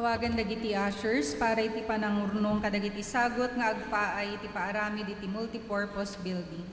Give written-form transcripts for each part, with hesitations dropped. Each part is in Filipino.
Tawagan dagiti ushers para iti panangurnong kadagiti sagot nga agpaay iti paaramid iti multipurpose building.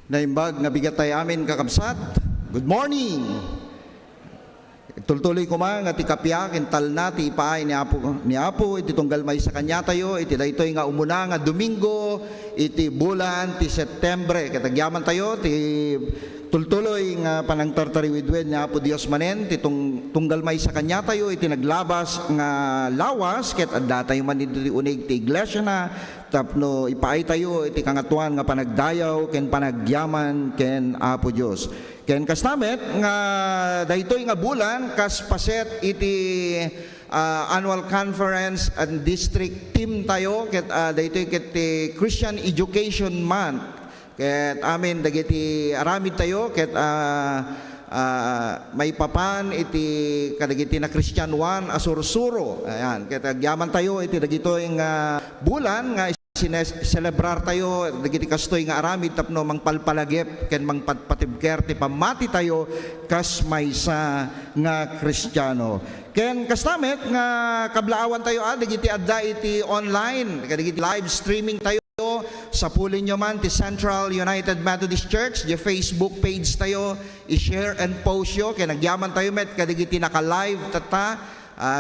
Naimbag nga bigatay amin kakabsat. Good morning. Tultuloy ko nga ti kapiak intal na ti ipaay ni Apo iti tunggal may sa kanya tayo iti daytoy nga umuna nga Domingo iti bulan ti Setyembre katagyaman tayo ti tultuloy nga panangtartariwidwed ni Apo Dios manen ti tunggal may sa kanya tayo iti naglabas nga lawas ket adda tayo man iti unig ti iglesia na tapno ipaay tayo iti kangatuan nga panagdayaw ken panagyaman ken Apo Dios. Ken kastamet nga daytoy nga bulan kas paset iti annual conference and district team tayo ket daytoy ket Christian Education Month ket amin dagiti aramid tayo ket may papan iti kadagiti na Christian 1 asursuro ayan ket agyaman tayo iti dagitoy nga bulan nga celebrar tayo dagiti kastoy nga aramid tapno mangpalpalagip ken mangpatpatibker ti pamati tayo kas maysa nga Kristiyano. Ken kastamet nga kablaawan tayo dagiti adda iti online kadagiti live streaming tayo sa pulin nyo man ti Central United Methodist Church di Facebook page tayo i-share and post yo ken nagyaman tayo met kadagiti naka-live tata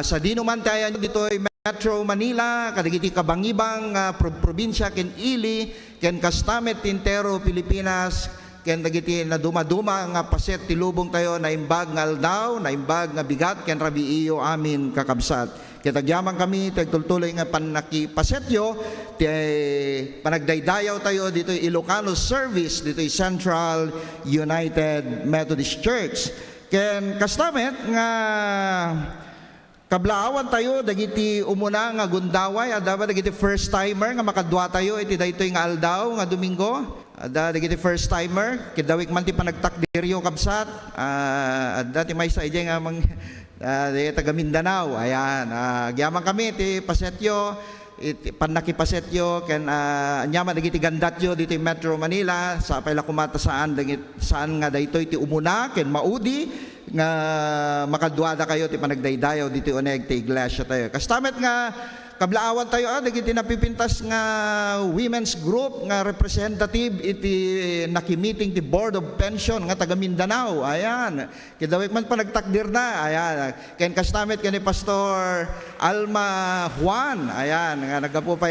sa dino man tayo ditoy Metro Manila, kadagiti kabangibang probinsya ken ili, ken kastamet tintero Pilipinas, ken dagiti na dumaduma nga paset ti lubong tayo na imbag nga aldaw, na imbag nga bigat ken rabi iyo amin kakabsat. Kitagyaman kami tagtultuloy nga panakipasetyo ti panagdaydayaw tayo dito Ilocano service dito Central United Methodist Church. Ken kastamet nga kablaawan tayo dagiti umuna nga gundaway adda dagiti first timer nga makadwa tayo iti daytoy nga aldaw nga Domingo Ada dagiti first timer, kidawik man ti panagtakdiryo kabsat. Dati may sa ije nga mang di taga Mindanao. Ayan, gyaman kami ti pasetyo, panakipasetyo ken anyaman dagiti gandatyo dito Metro Manila sa payla kumata saan nga daytoy ti umuna ken maudi nga makadwada kayo ti panagdaydayaw dito uneg ti iglesia tayo. Kastamet nga kablaawan tayo dagiti napipintas nga women's group nga representative iti nakimiting ti Board of Pension nga taga Mindanao. Ayan, kidawik man pa nagtakdir na. Ayan, ken kastamet ken ni Pastor Alma Juan. Ayan, nga nagapo pa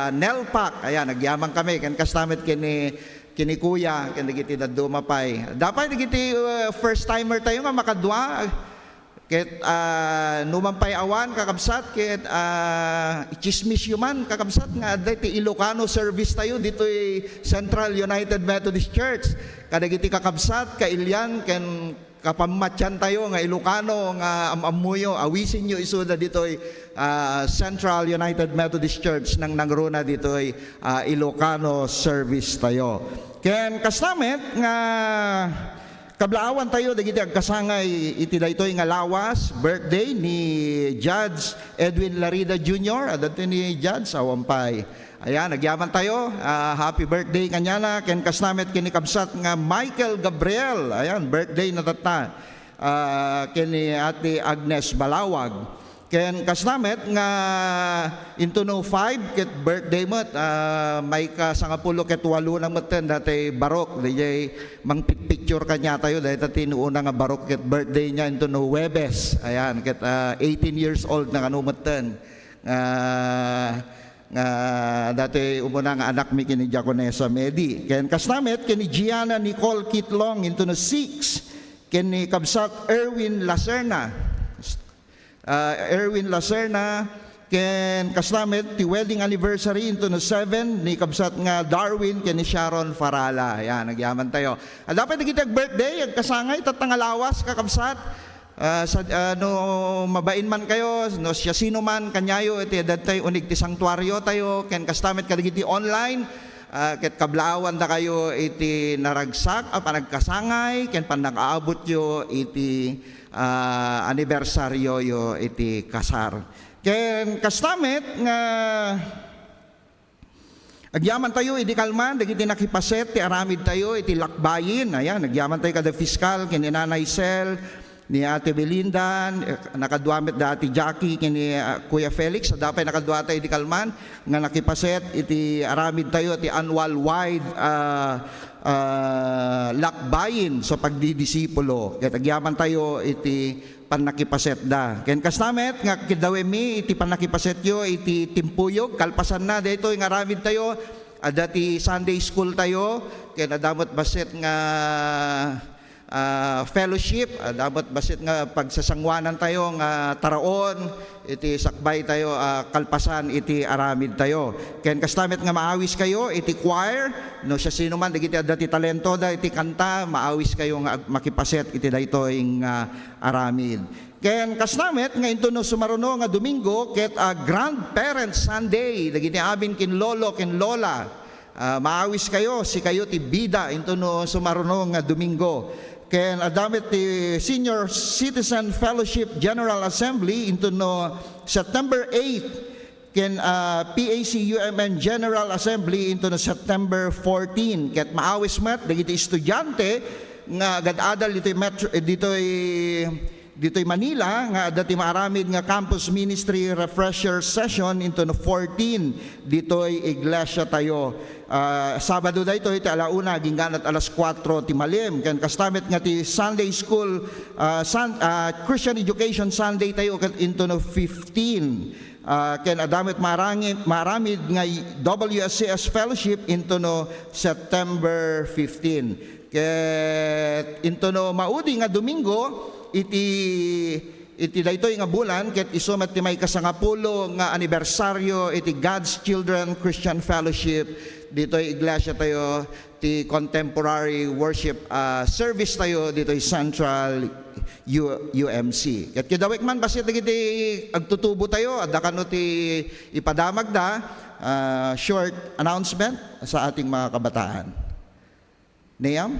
Nelpak. Ayan, nagyamang kami ken kastamet ken ni Kuya ken dagiti dadumapay. Dapat dagiti first timer tayo nga makadwa. Ket numampay awan kakabsat ket ichismis yuman kakabsat nga adday ti Ilocano service tayo ditoy Central United Methodist Church. Kadagiti kakabsat kailyan ken kapamatyan tayo nga Ilocano nga amamuyo awisin nyo isuda ditoy Central United Methodist Church nang nangruna ditoy Ilocano service tayo. Ken kastamet nga kablaawan tayo dagiti agkasangay iti daytoy nga lawas birthday ni Judge Edwin Larida Jr. Adto ni Judge awampay. Ayan, nagyaman tayo. Happy birthday kanyana ken kasnamet kini kabsat nga Michael Gabriel. Ayan, birthday na tata. Ken ni Ate Agnes Balawag. Ken kasnamet nga into no 5 ket birthday met may kasangapulo ket 8 na meten dati barok DJ mang picture kanya tayo dahil tinuuna nga barok ket birthday niya into no Webes. Ayan ket 18 years old na kanumeten nga dati umuna nga anak mi kini Diaconesa Medi. Ken kasnamet ken ni Gianna Nicole Kitlong into no 6 ken ni kabsat Erwin Lacerna. Erwin Lacerna ken kaslamet ti wedding anniversary into no 7 ni kabsat nga Darwin ken ni Sharon Farala. Ayan, nagyaman tayo. Dapat nagitag birthday ag kasangay tatangalawas kakabsat. No mabain man kayo no siya sino man kanyayo iti dadtay unig ti sanktuaryo tayo ken kastamet kadagiti online. Ket kablaawan da kayo iti naragsak panagkasangay ken panag-aabot yo iti anibersaryo yo iti kasar. Ken kastamet nga agyaman tayo iti kalman dagiti nakipaset ti aramid tayo iti lakbayin. Ayan, agyaman tayo kada fiskal ken ni Nanay Sel ni Ate Belinda, nakadwamit da Ate Jackie kini Kuya Felix, dapat nakadwa tayo iti kalman nga nakipaset iti aramid tayo iti annual wide lakbayin sa pagdidisipulo. Ket agyaman tayo iti panakipaset da. Ken kasnamet nga kidawemi iti panakipaset yo iti timpuyog kalpasan na dayto nga aramid tayo adati Sunday school tayo ken adamot baset nga fellowship, dapat basit nga pagsasangwanan tayo nga taraon, iti sakbay tayo, kalpasan, iti aramid tayo. Ken kastamet nga maawis kayo, iti choir, no siya sino man, digiti adati talento da, iti kanta, maawis kayo nga makipaset, iti daytoy nga aramid. Ken kasnamet nga into no sumaruno nga Domingo, ket Grandparents Sunday, dagiti abin kin lolo, kin lola, maawis kayo, si kayo ti bida, into no sumaruno nga Domingo. Ken adamit ti Senior Citizen Fellowship General Assembly into no September 8 ken PAC-UMN General Assembly into no September 14 ket maawis met dagiti estudyante nga agad-adal ditoy Manila nga dati maaramid nga campus ministry refresher session into no 14 ditoy iglesia tayo. Sabado da ito iti alauna ginganat alas 4 ti malim ken kastamet nga ti Sunday school Christian Education Sunday tayo into no 15 ken adamit maramid nga WSCS Fellowship into no September 15 ket into no maudi nga Domingo iti daytoy nga bulan ket isumet ti may kasangapulo nga anibersaryo iti God's Children Christian Fellowship dito ay iglesia tayo, ti contemporary worship service tayo, dito ay Central UMC. Ket kidawek man basit dagiti agtutubo tayo, adda kano ti ipadamag da, short announcement sa ating mga kabataan. Niyam?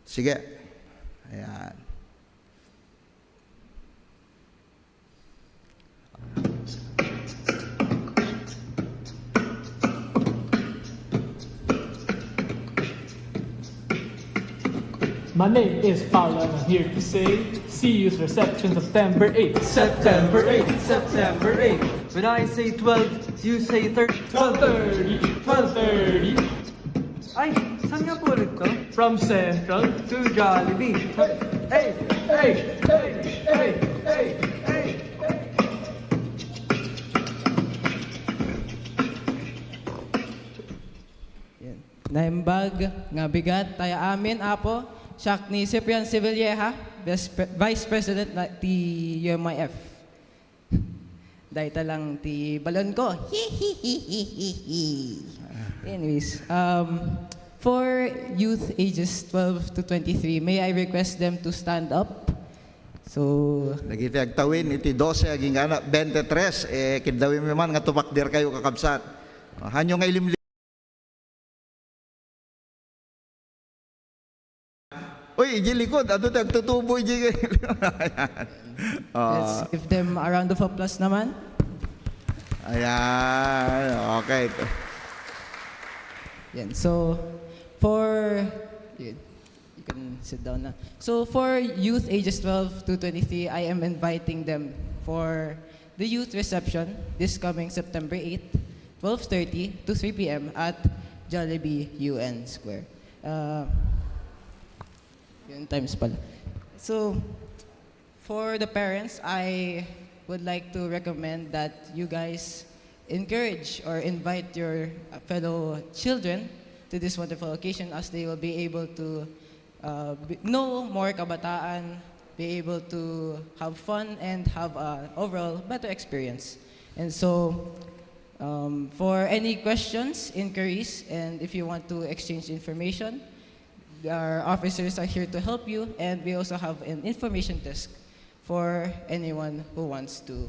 Sige. Ayan. My name is Paolo and I'm here to say see you's reception September 8th. September 8th, September 8th. When I say 12, you say 30. 12:30, 12:30 Ay, saan nga po ulit to? from Central. To Jollibee. Hey, Hey, hey, hey, hey, hey. Naimbag nga bigat tayo amin apo siya ni Cyprian Sivilieja, Vice President na ti UMIF. Dahil lang ti balon ko. Anyways, for youth ages 12 to 23, may I request them to stand up? So, Nagiti agtawin iti 12 aging ana 23 kidawin mi man nga tupakder kayo kakabsat. Hanyo nga ilimlim. Uy, iji likod, ato agtutubo iji. let's give them a round of applause naman. Ayan, okay. Yan. So, you can sit down na. So, for youth ages 12 to 23, I am inviting them for the youth reception this coming September 8th, 12:30 to 3 p.m. at Jollibee UN Square. Yun times pala. So, for the parents, I would like to recommend that you guys encourage or invite your fellow children to this wonderful occasion as they will be able to know more kabataan, be able to have fun and have an overall better experience. And so, for any questions, inquiries, and if you want to exchange information, our officers are here to help you, and we also have an information desk for anyone who wants to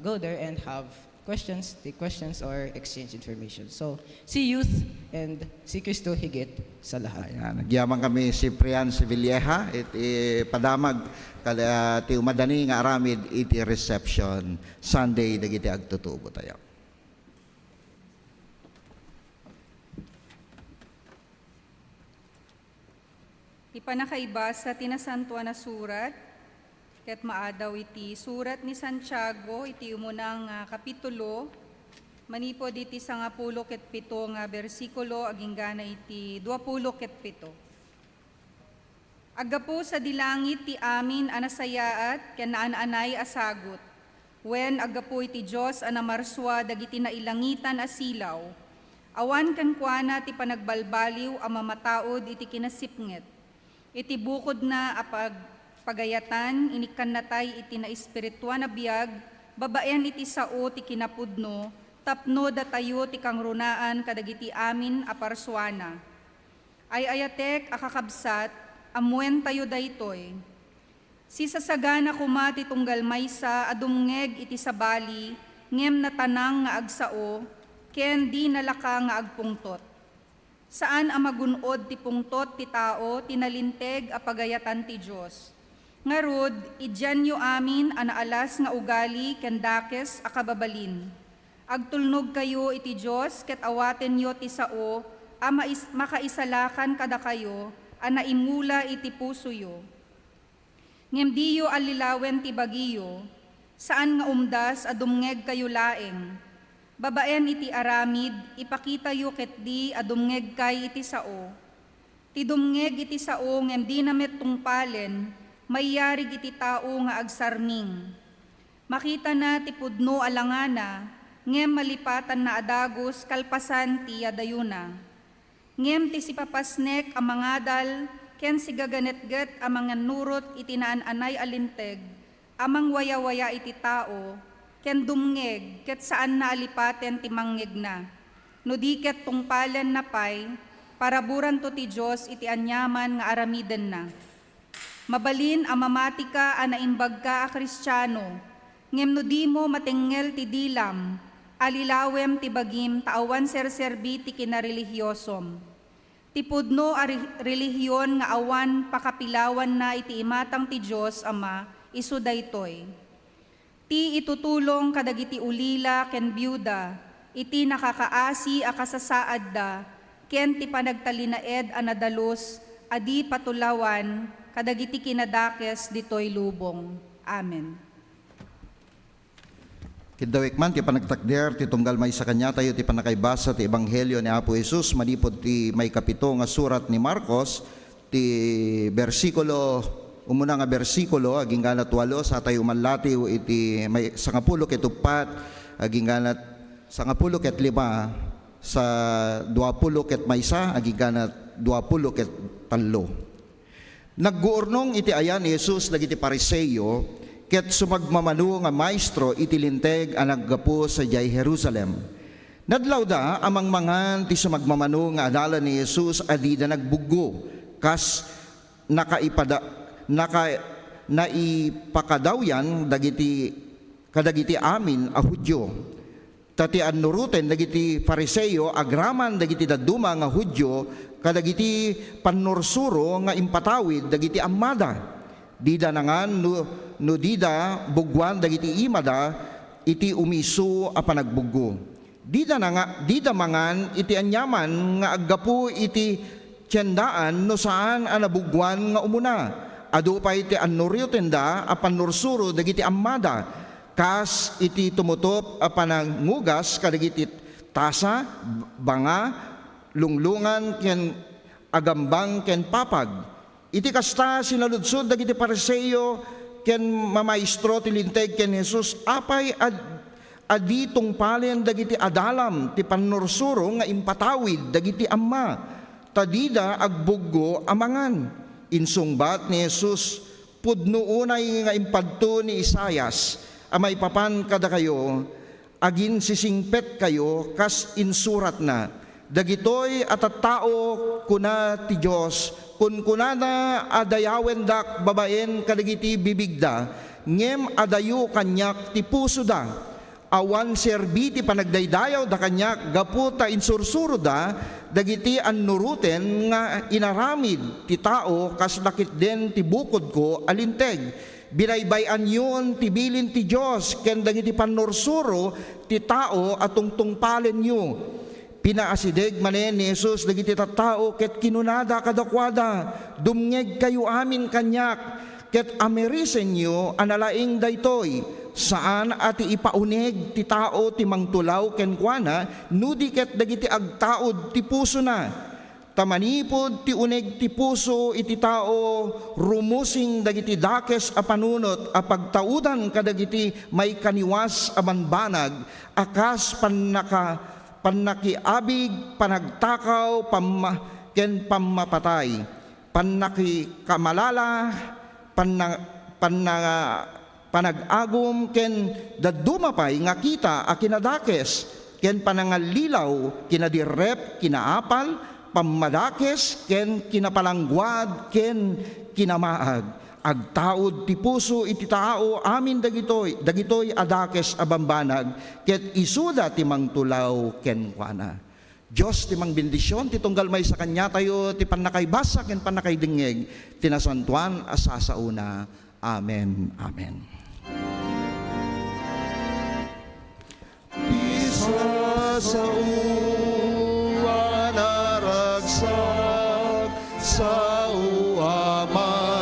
go there and have questions, take questions, or exchange information. So, si youth and si Cristo higit sa lahat. Ayan, nagyaman kami si Ciprian Sivilieja, iti padamag kada ti umadani nga aramid iti reception Sunday dagiti agtutubo tayo. Ti panakaiba sa tinasantuan na surat, ket maadaw iti surat ni Santiago, iti umunang kapitulo, manipod iti 10 ket 7 nga bersikulo, aging gana iti 20 ket 7. Aggapo sa dilangit ti amin anasayaat, ken naananay asagot. Wen aggapo iti Diyos anamarswa dagiti nailangitan asilaw. Awan kankwana ti panagbalbaliw a mamataod iti kinasipnget. Iti bukod na pagayatan, inikan natay iti na espirituan na biyag, babaen iti sao ti kinapudno, tapno datayo ti kangrunaan kadagiti amin aparswana. Ay ayatek akakabsat, amuen tayo daytoy. Si sasagana kuma ti tunggal maysa, adumngeg iti sabali, ngem na tanang nga agsao, ken di nalaka nga agpungtot. Saan ang magunod ti pungtot ti tao, tinalinteg a pagayatan ti Diyos. Ngarud, idyanyo amin anaalas nga ugali ken dakes a kababalin. Agtulnog kayo iti Diyos, ket awaten yo ti sao, a makaisalakan kada kayo, a naimula iti puso yo. Ngem diyo alilawen ti bagiyo, saan nga umdas a dumngeg kayo laeng. Babaen iti aramid, ipakita yu ket di adumngeg kay iti sao. Ti dumngeg iti sao ngem di namet tungpalen, mayyarig iti tao nga agsarming. Makita na ti pudno alangana, ngem malipatan na adagos kalpasan ti adayuna. Ngem ti sipapasnek a mangadal, ken sigaganetget a manganurot iti naananay alinteg, amang waya-waya iti tao, ken dumngeg, ket saan na alipaten ti manggeg na. no diket tungpalan na pay, paraburan to ti Diyos iti anyaman nga aramiden na. Mabalin a mamati ka a naimbag ka a Kristiyano, ngem no di mo matingel ti dilam, alilawem ti bagim taawan serserbi ti kinarelihiyosom. Ti pudno a relihiyon nga awan pakapilawan na iti imatang ti Diyos Ama, isu daytoy. Ti itutulong kadagiti ulila ken byuda, iti nakakaasi a kasasaad da, ken ti panagtalinaed a nadalos, adi patulawan, kadagiti kinadakes ditoy lubong. Amen. Kidawik man, ti panagtakder, ti tunggal may sa kanya tayo, ti panakaibasa, ti Ebanghelyo ni Apo Jesus, manipod ti may kapito nga surat ni Marcos, ti versikulo, umuna nga versikulo, aging ganat 8, sa tayo manlatiw, iti may sangapulo ket 4, aging ganat sangapulo ket 5, sa 20 ket maysa, aging ganat 20 ket 3. Nagguurnong iti ayan ni Jesus dagiti Pariseyo, ket sumagmamano nga maestro iti linteg a naggapu sa jay Jerusalem. Nadlaw da amang mangan ti sumagmamano nga adalan ni Jesus adida nagbuggo, kas naipakadawyan dagiti kadagiti amin a Hudyo. Tati annuruten dagiti Pariseyo agraman dagiti daduma nga Hudyo kadagiti panursuro nga impatawid dagiti ammada. Dida nangan no dida bugwan dagiti imada iti umisu a panagbuggo. Dida mangan iti anyaman nga aggapu iti tiyandaan no saan a nabugwan nga umuna. Adu pa iti annuriotenda a panursuro dagiti ammada. Kas iti tumutop a panangugas kadagiti tasa, banga, lunglungan ken agambang ken papag. Iti kasta sinaludsod dagiti Pariseyo ken mamaestro ti linteg ken Jesus apay adi tungpalen dagiti adalam ti panursuro nga impatawid dagiti amma tadida agbuggo amangan. Insungbat ni Jesus, pudno unay nga impadto ni Isayas amay papan kada kayo agin sisingpet kayo kas insurat na dagitoy at tao kuna ti Diyos kun kunana adayawen dak babaen kadagiti bibigda ngem adayo kanyak ti puso da awan serbi ti panagdaydayaw da kanyak gapu ta insursuro da dagiti annuruten nga inaramid ti tao kas dakit den ti bukod ko alinteg binaybayan yun ti bilin ti Diyos ken dagiti panursuro ti tao atong tungpalen nyo. Pinaasideg manen ni Jesus dagiti tattao ket kinunada kadakwada dumngeg kayo amin kanyak ket amerisen nyo analaing daytoy saan ati ipauneg ti tao ti mangtulaw ken kuana nudi ket dagiti agtaod ti puso na tamanipod ti uneg ti puso iti tao rumusing dagiti dakes a panunot a pagtaudan kadagiti may kaniwas a manbanag akas panakiabig, panagtakaw, ken pammapatay, panakikamalala, panagagom, ken dadumapay nga kita a kinadakes, ken panangalilaw, kinadirep, kinaapal, pammadakes, ken kinapalangguad, ken kinamaag. Agtaod ti puso iti tao amin dagitoy adakes abambanag ket isuda ti mangtulaw ken kuana. Dios ti mangbendisyon ti tunggal may sa kanya tayo ti panakaybasa ken panakaydingeg tinasantuan asasauna. Amen. Amen. Isa sa uwan naragsak sa uama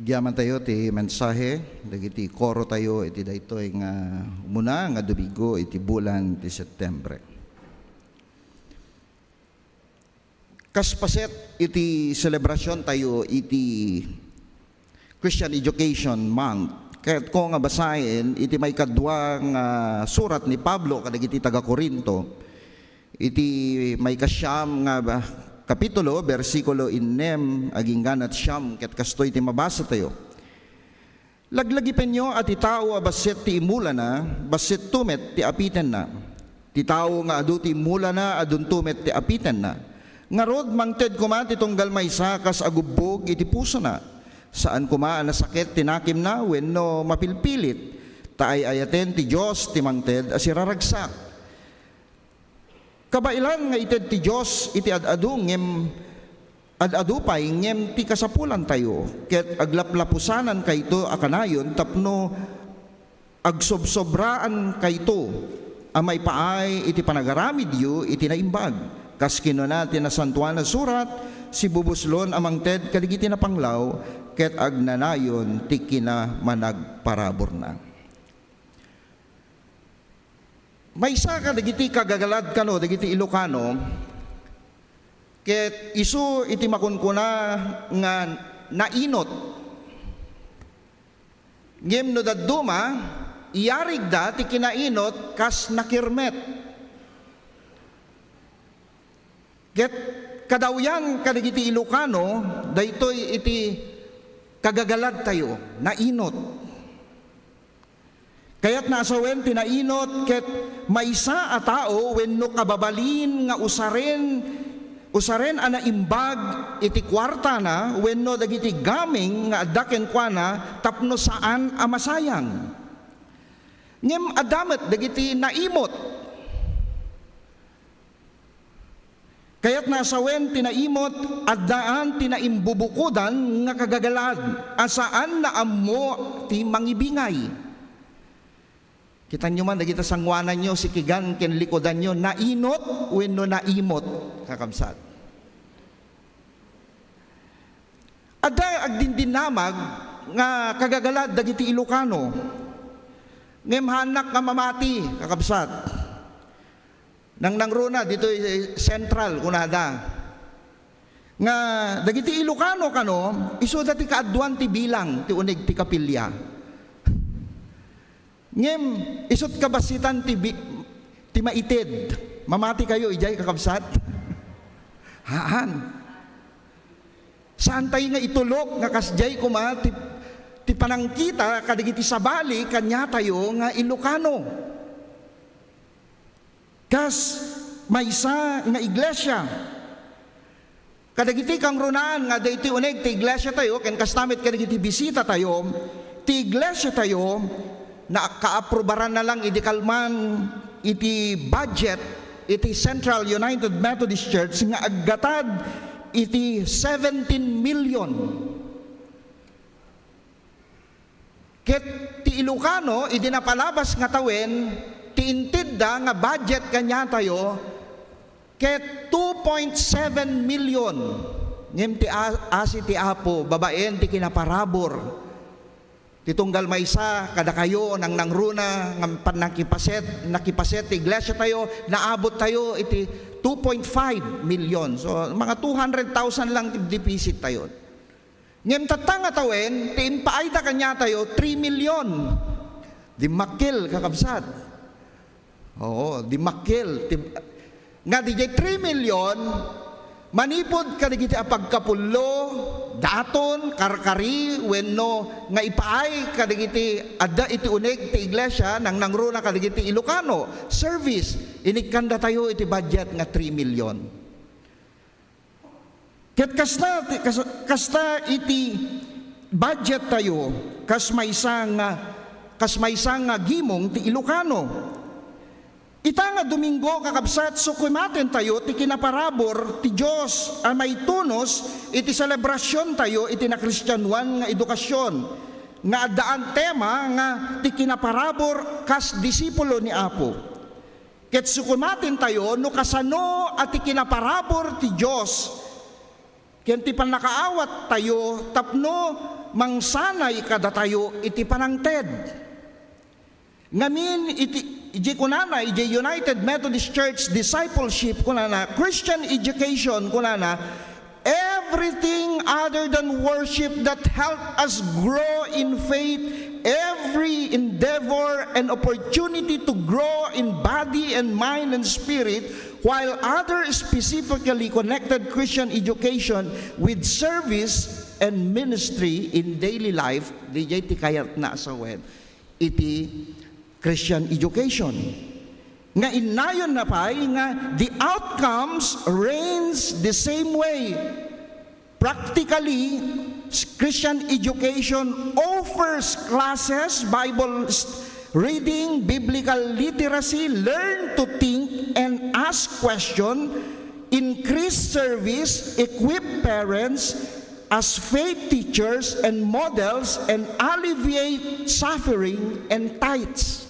Gyaman tayo ti mensahe, dagiti koro tayo iti daytoy nga muna nga dumigo iti bulan ti Setyembre. Kaspaset iti selebrasyon tayo iti Christian Education Month. Kaya't ko nga basahin iti may kadwa nga surat ni Pablo kadagiti taga Corinto. Iti may kasyam nga kapitulo, versikulo 6, aging ganat siyam, ket kastoy ti mabasa tayo. Laglagi penyo at itao basit ti imula na, basit tumet ti apiten na. Ti tao nga adu ti imula na, adun tumet ti apiten na. Ngarod mangted kumat itong galmaysa kas agubog iti puso na. Saan kumaan na sakit tinakim na, wenno mapilpilit. Taay ayaten ti Diyos ti mangted asiraragsak. Kabailan nga ited ti Diyos iti ad-adu ngem ad-adu pay ngem ti kasapulan tayo ket aglaplapusanan kayto akanayon tapno agsobsobraan kayto amay paay iti panagaramid yu iti naimbag kas kinuna ti nasantuan na surat si bubuslon amang ted kadigiti na panglaw ket agnanayon ti kina managparabor na. May isa ka dagiti kagagalad kano, dagiti Ilocano, ket isu iti makunkuna nga nainot. Ngem no dadduma, iyarig da ti kinainot kas nakirmet. Ket kadawyan kadagiti Ilocano, daytoy iti kagagalad tayo, nainot. Kaya't nasawen tinainot ket maysa a tao wenno kababalin nga usaren ana imbag iti kwarta na wenno dagiti gaming nga adda kenkuana tapno saan a masayang. Ngem adamet dagiti naimot. Kaya't nasawen tinaimot addaan tinaimbubukudan nga kagagalad asaan na ammo ti mangibingay. Kita nyo man, dagita sangwanan nyo, sikigan, kenlikodan nyo, nainot, wenno naimot, kakamsat. Ada agdindinamag, nga kagagalad, dagiti Ilocano, ngemhanak nga mamati, kakabsat. Nang nangruna, dito central, kunada. Nga, dagiti Ilocano kano, iso dati kaadwan ti bilang, ti unig ti kapilya. Ngem, isot kabasitan ti maited. Mamati kayo, ijay kakabsat. Haan. Saan tayo nga itulok, nga kasjay kuma, ti panangkita, kadagiti sabali, kanya tayo nga Ilocano. Kas, maysa nga iglesia. Kadagiti kang runaan, nga dayti uneg, ti iglesia tayo, ken kastamit kadagiti bisita tayo, ti iglesia tayo, na kaaprobaran na lang iti kalman iti budget iti Central United Methodist Church nga aggatad iti 17 million. Ket ti Ilocano idi napalabas nga tawen ti intidda nga budget kanya tayo ket 2.7 million. Ngem ti asi ti Apo babaen ti kinaparabor. Titunggal maysa kada kayo nang nangruna nga nakipaset ti iglesia tayo naabot tayo iti 2.5 million. So mga 200,000 lang ti deficit tayo. Ngem tatanga tawen ti impaayda kanya tayo 3 million. Di makil kakabsat. Oo, di makil. Nga di 3 million manipod kadagiti apagkapullo daton karkari wenno nga ipaay kadagiti adda iti uneg ti iglesia nang nangruna kadagiti Ilocano service inikanda tayo iti budget nga 3 million. Ket kasta iti budget tayo kas maysa nga gimong ti Ilocano. Ita nga Domingo kakabsat sukumaten tayo ti kinaparabor ti Diyos ang may tunos iti selebrasyon tayo iti na Kristyanuan nga edukasyon nga addaan tema nga ti kinaparabor kas disipulo ni Apo. Ket sukumaten tayo no kasano at ti kinaparabor ti Diyos ken ti panakaawat tayo tapno mangsanay kada tayo iti panangted. Ngamin iti kunana iti United Methodist Church discipleship kunana Christian education kunana everything other than worship that help us grow in faith, every endeavor and opportunity to grow in body and mind and spirit, while other specifically connected Christian education with service and ministry in daily life, di jay ti kayat na asawen, iti Christian education. Nga inayon na pa, nga the outcomes reigns the same way. Practically, Christian education offers classes, Bible reading, biblical literacy, learn to think and ask questions, increase service, equip parents as faith teachers and models, and alleviate suffering and tithes.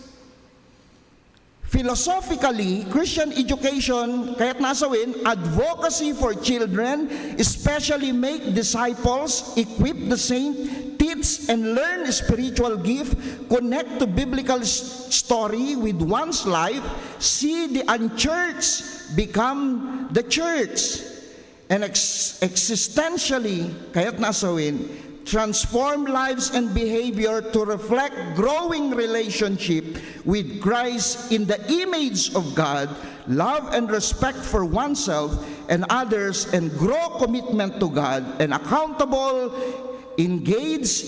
Philosophically, Christian education, kaya't nasawin, advocacy for children, especially make disciples, equip the saint, teach and learn spiritual gift, connect to biblical story with one's life, see the unchurched become the church, and existentially, kaya't nasawin, transform lives and behavior to reflect growing relationship with Christ in the image of God, love and respect for oneself and others, and grow commitment to God and accountable, engage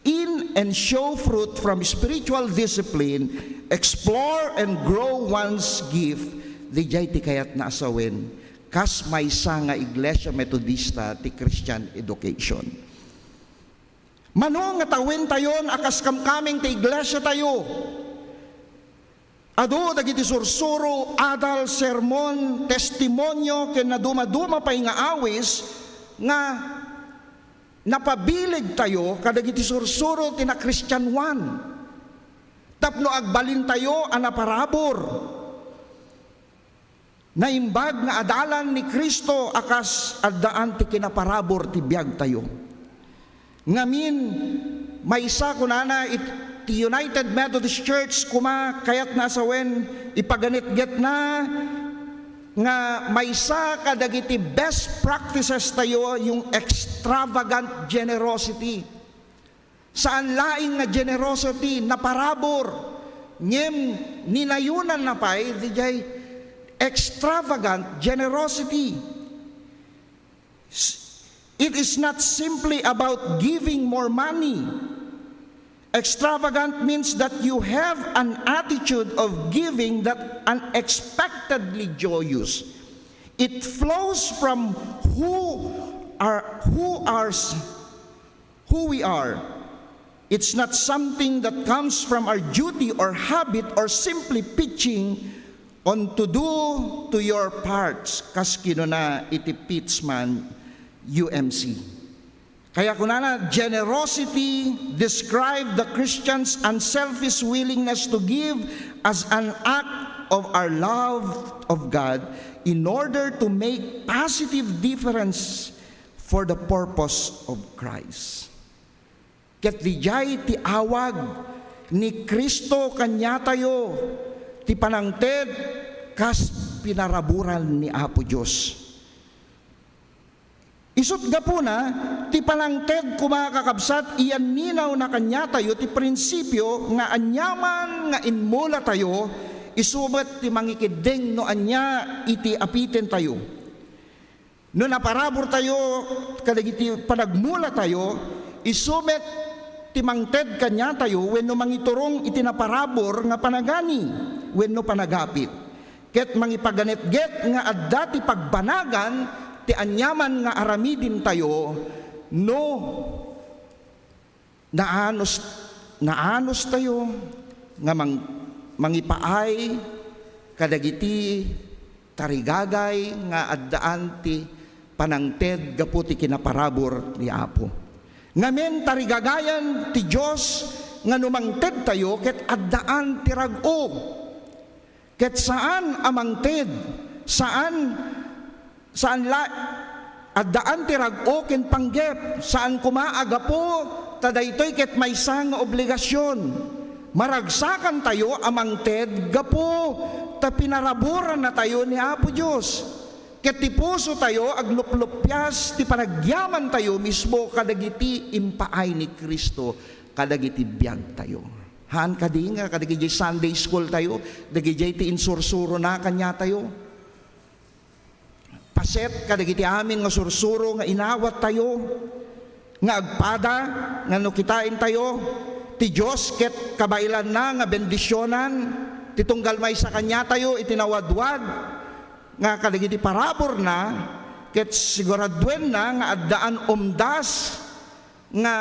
in and show fruit from spiritual discipline, explore and grow one's gift, di jay ti kayat na asawin, kas maysa nga Iglesia Metodista ti Christian education. Manong nga tawin tayon akas kamkaming ti iglesia tayo. Ado dagiti sursuro, adal, sermon, testimonyo ken naduma-duma pay nga awis nga napabilig tayo kadagiti sursuro ti na Christian one. Tapno agbalin tayo ana parabor. Naimbag nga adalan ni Kristo akas addaan ti kinaparabor ti biag tayo. Ngamin, may isa kunana iti United Methodist Church kuma kayat nasawen ipaganit-get na nga may isa kadagiti best practices tayo yung extravagant generosity. Saan laing nga generosity na parabor ngem ninayunan na pay di jay extravagant generosity. It is not simply about giving more money. Extravagant means that you have an attitude of giving that unexpectedly joyous. It flows from who we are. It's not something that comes from our duty or habit or simply pitching on to do to your parts. Kas kinuna iti Pittsman UMC. Kaya kunana, generosity describe the Christian's unselfish willingness to give as an act of our love of God in order to make positive difference for the purpose of Christ. Ket dijay ti awag ni Kristo kanya tayo ti panangted kas pinaraburan ni Apo Diyos. Isut gapuna, ti panangted kumakakabsat, iyan ninaw na kanya tayo, ti prinsipyo nga anyaman nga inmula tayo, isubat ti mangikideng no anya iti apitin tayo. No naparabor tayo, kadagiti panagmula tayo, isubat ti mangted kanya tayo, wenno mangiturong iti naparabor nga panagani, wenno panagapit. Ket mangipaganetget nga adda ti pagbanagan, ti anyaman nga aramidin tayo, no naanos tayo nga mangipaay kadagiti tarigagay nga addaan ti panangted gapu ti kinaparabor ni Apo. Ngamen tarigagayan ti Dios nga numangted tayo ket addaan ti rag-o. Ket saan amangted? Saan at daan ti rag-o ken panggep, saan kumaaga po, tadaytoy ket maysa nga obligasyon. Maragsakan tayo amang ted gapo, ta pinaraburan na tayo ni Apo Diyos. Ket ti puso tayo agluplupyas, ti panagyaman tayo mismo kadagiti impaay ni Kristo, kadagiti biyag tayo. Haan kadi nga, kadagiti Sunday school tayo, dagiti ti insursuro na kanya tayo. Paset kadagiti amin nga sursuro nga inawat tayo, nga agpada nga no kitain tayo, ti Diyos ket kabailan na nga bendisyonan, ti tunggal may sa kanya tayo itinawadwad, nga kadagiti parabor na, ket siguradwen na nga addaan umdas, nga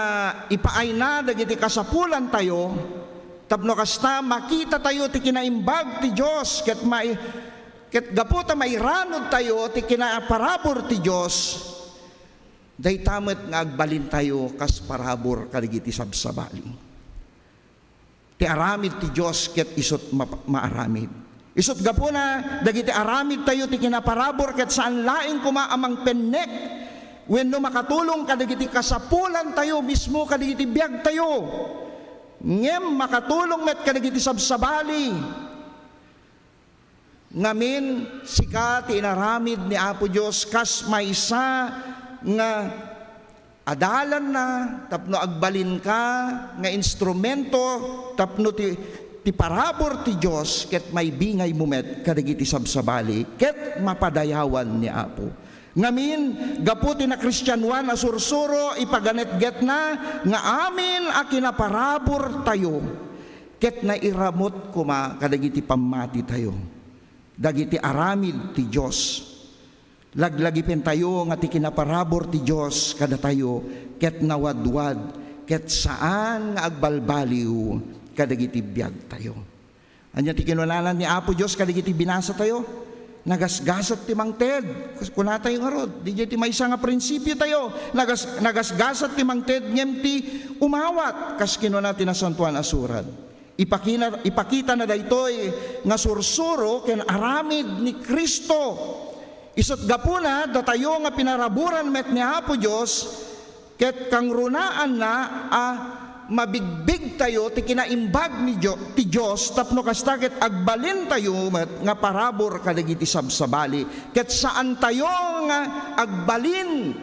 ipaay na dagiti kasapulan tayo, tapno kasta makita tayo ti kinaimbag ti Diyos, ket gaputa may ranod tayo ti kinaparabor ti Diyos, day tamet nga agbalin tayo kas parabor kadagiti sabsabali. Ti aramid ti Diyos ket isot maaramid. Isot gapuna dagiti aramid tayo ti kinaparabor ket saan laing kumaamang pennek wenno makatulong kadagiti kasapulan tayo mismo kadagiti biag tayo. Ngem makatulong met kadagiti sabsabali. Ngamin sika ti inaramid ni Apo Diyos kas maysa nga adalan na tapno agbalin ka nga instrumento tapno ti parabor ti Diyos ket may bingay mumet kadagiti sabsabali ket mapadayawan ni Apo. Ngamin gaputi na Kristiyanuan a sursuro ipaganetget na nga amin a kinaparabor tayo ket nairamot kuma kadagiti pammati tayo. Dagiti aramid ti Diyos. Laglagipin tayo nga ti kinaparabor ti Diyos kada tayo ket nawadwad ket saan nga agbalbaliw kadagiti biag tayo. Anya ti kinulanan ni Apo Diyos kadagiti binasa tayo, nagasgasat ti mangted. Kuna tayo nga rod, di ti maysa nga prinsipyo tayo, nagasgasat ti mangted ngem ti umawat kas kinuna ti nasantuan asuran. Ipakita na daytoy nga sursuro ken aramid ni Kristo. Isot gapuna datayo nga pinaraburan met ni Apo Dios ket kang runaan na mabigbig tayo ti kinaimbag ni ti Dios tapno kasta ket agbalin tayo met nga parabor kadagiti sabsabali ket saan tayo nga agbalin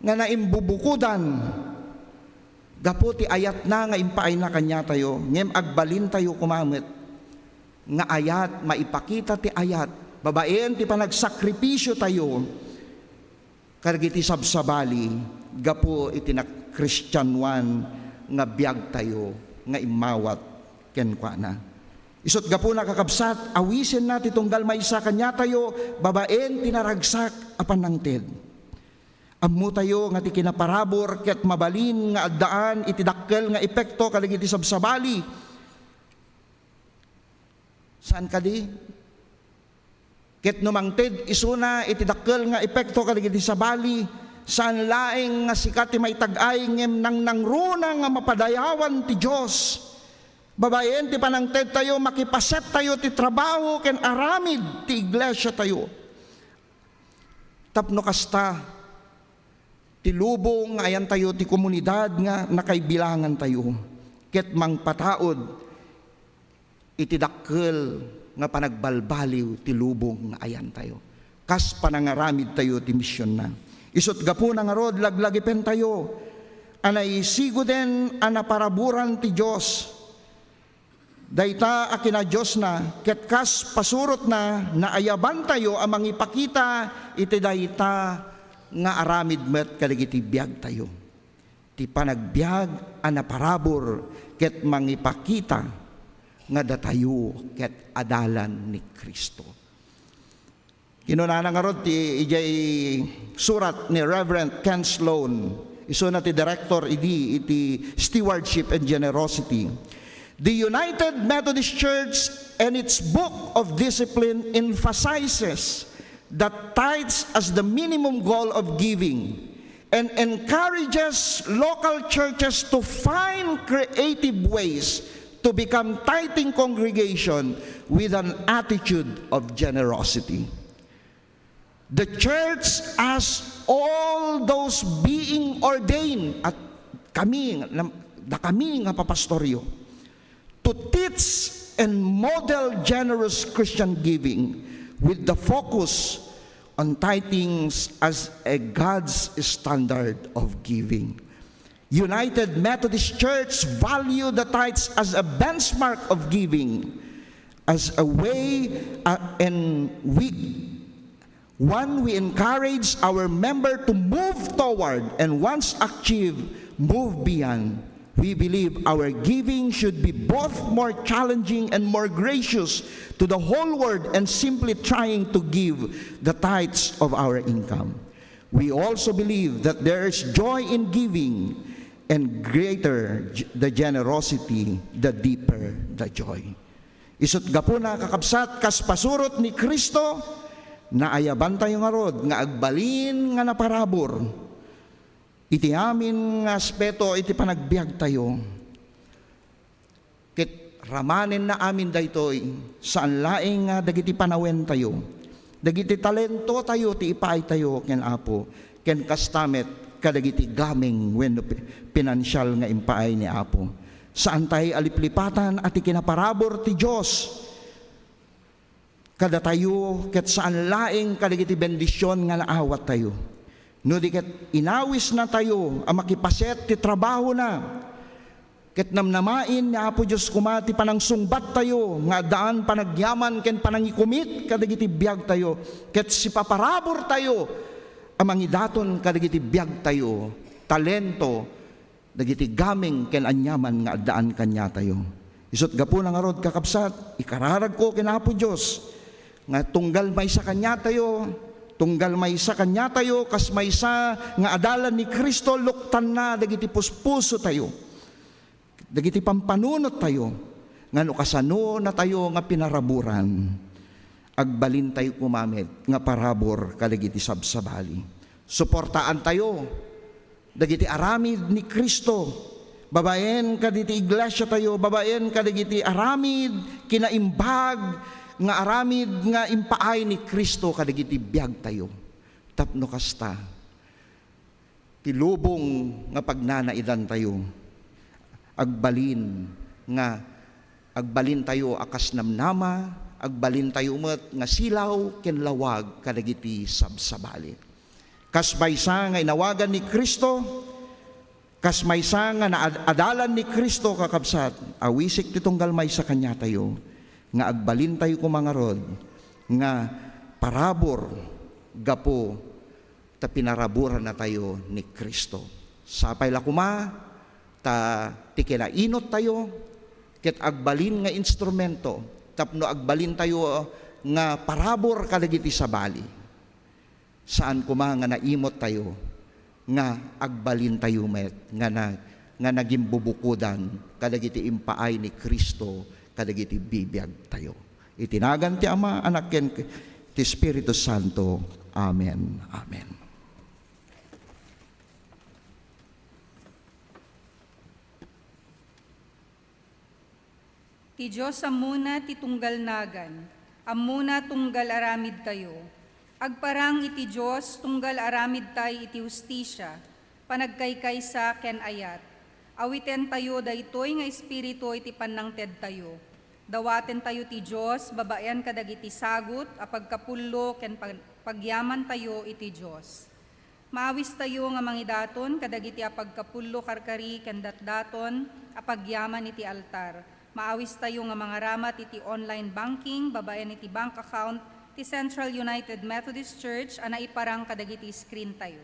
nga naimbubukudan. Gaputi ayat na nga impaay na kanya tayo, ngem agbalin tayo kumamit, nga ayat, maipakita ti ayat, babaen ti panagsakripisyo tayo, kargiti sabsabali, gapu iti na Kristiyanuan, nga biag tayo, nga imawat, kenkwana. Isot gapu na kakabsat, awisin na ti tunggal maysa kanya tayo, babaen tinaragsak apan nangted. Ammo tayo nga ti kinaparabor ket mabalin nga addaan iti dakkel nga epekto kadagiti sabsabali. Saan kadi? Ket numangted isuna iti dakkel nga epekto kadagiti sabali saan laeng nga sikat ti may tag-ay ngem nang nangruna nga mapadayawan ti Dios. Babaen ti panangted tayo makipaset tayo ti trabaho ken aramid ti iglesia tayo. Tapno kasta ti lubong ayan tayo ti komunidad nga nakaibilangan tayo ket mangpataod iti dakkel nga panagbalbaliw ti lubong nga ayan tayo kas panangaramid tayo ti misyon na. Isot gapu na nga rod laglagipen tayo anay sigoden anaparaburan ti Dios dayta akina Dios na ket kas pasurot na naayaban tayo amang ipakita iti dayta nga aramid met kadagiti biag tayo. Ti panagbiag anaparabor ket mangipakita nga datayo ket adalan ni Kristo. Kinunana nga rod ti ijay surat ni Reverend Ken Sloan, iso na ti director iti Stewardship and Generosity. The United Methodist Church and its book of discipline emphasizes that tithes as the minimum goal of giving and encourages local churches to find creative ways to become tithing congregation with an attitude of generosity. The church as all those being ordained, at kami nga papastoryo, to teach and model generous Christian giving with the focus on tithings as a God's standard of giving. United Methodist Church value the tithes as a benchmark of giving, as a way and we encourage our member to move toward, and once achieved, move beyond. We believe our giving should be both more challenging and more gracious to the whole world and simply trying to give the tithes of our income. We also believe that there is joy in giving, and greater the generosity, the deeper the joy. Isut gapuna kakabsat kas pasurot ni Kristo na ayaban tayo nga rod nga agbalin nga naparabor. Iti amin nga aspeto iti panagbiag tayo. Ket ramanen na amin daytoy saan laeng nga dagiti panawen tayo. Dagiti talento tayo ti ipaay tayo ken Apo, ken kastamet kadagiti gaming wenno pinansyal nga impaay ni Apo. Saan tayo aliplipatan at ikinaparabor ti Diyos. Kada tayo ket saan laeng kadagiti bendisyon nga naawat tayo. No di ket inawis na tayo ang makipaset ti trabaho na. Ket namnamain ni Apo Diyos kumati panang sungbat tayo nga daan panagyaman ken panangikumit kadagiti biag tayo. Ket si paparabor tayo ang mangidaton kadagiti biag tayo, talento, dagiti gaming ken anyaman nga daan kanya tayo. Isut gapuna nga rod kakabsat, ikararag ko ken Apo Diyos nga tunggal may sa kanya tayo, tunggal may sa kanya tayo, kas may sa nga adalan ni Kristo, luktan na dagiti puspuso tayo, dagiti pampanunot tayo, nga no kasano na tayo nga pinaraburan, agbalin tayo kumamit, nga parabor kadagiti sabsabali. Suportaan tayo, dagiti aramid ni Kristo, babaen kadagiti iglesia tayo, babaen kadagiti aramid, kinaimbag, nga aramid nga impaay ni Kristo kadagiti biag tayo. Tapno kasta, tilubong nga pagnanaidan tayo, agbalin tayo akas namnama, agbalin tayo met nga silaw ken lawag kadagiti sabsabali. Kas maysa nga inawagan ni Kristo, kas maysa nga naadalan ni Kristo kakabsat, awisik ti tunggal maysa kanya tayo, nga agbalin tayo kumangarod, nga parabor gapo ta pinaraburan na tayo ni Kristo. Sapay la kuma ta ti kinainot tayo ket agbalin nga instrumento tapno agbalin tayo nga parabor kadagiti sabali. Saan kuma nga naimot tayo nga agbalin tayo met nga naging bubukudan kadagiti impaay ni Kristo kadagiti bibiyag tayo. Itinagan ti Ama, Anak ken ti Espiritu Santo. Amen. Amen. Ti Diyos amuna ti tunggal nagan, amuna tunggal aramid tayo. Agparang iti Diyos tunggal aramid tay iti hustisya, panagkaykaysa ken ayat. Awiten tayo daytoy nga espiritu iti panangted tayo. Dawaten tayo ti Diyos, babayan kadagiti sagut, apagkapullo ken pagyaman tayo iti Diyos. Maawis tayo nga mangidaton kadagiti apagkapullo karkari ken datdaton, apagyaman iti altar. Maawis tayo nga mangaramat iti online banking, babayan iti bank account, ti Central United Methodist Church, ana iparang kadagiti screen tayo.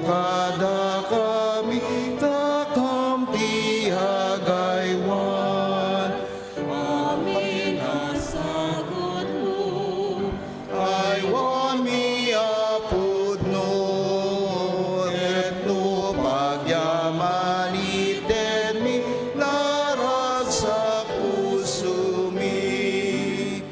kada kami takam tihagaywan. Amin ang sagot mo, aywan mi apod no, et no pagyaman iten mi, larag sa puso mi.